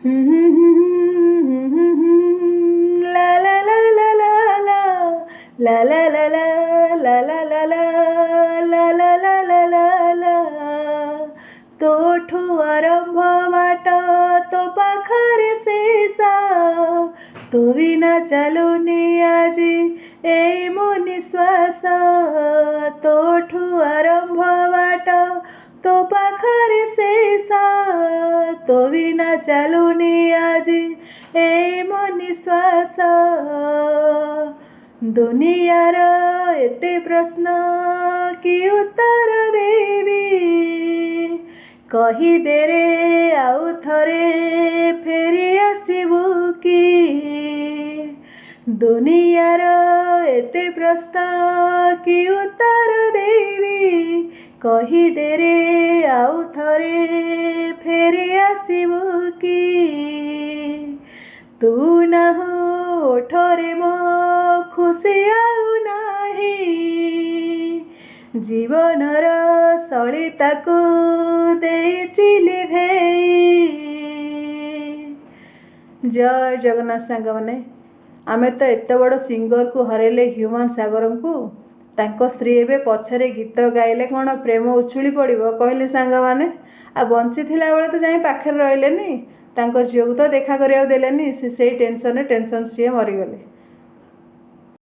La la la la la la la la la la la la la la la la la la la la तोठू आरंभ बाट तो पाखरे शेष तू विना चालुनी आजी ए मो निश्वास तोठू आरंभ बाट तो पाखरे शेष तो विना चालुनी आजी ए मो निश्वास दुनियार एते प्रश्न कि उत्तर देवी कहीदे रे आउ थरे फेरी आसबू कि दुनियार एते प्रश्न कि उत्तर देवी कहीदे रे आउ थरे फेरी आसबू कि तू नाहु ओठरे मो खुशी आउ नाही जीवनर सलिताकू देइछि लिभेई। जय जगन्नाथ सांग मैंने आमे तो एत बड़ सिंगर को हरेले ह्यूमन सागर को तांको स्त्री एवं पछरे गीत गाइले कौन प्रेम उछुली पड़ो कहले सांग मैंने आ बंची थिला बेले तो जाई पाखे रहिलेनी तांको झील को तो देखा करिया देलेनी से टेंशन सी मरीगले।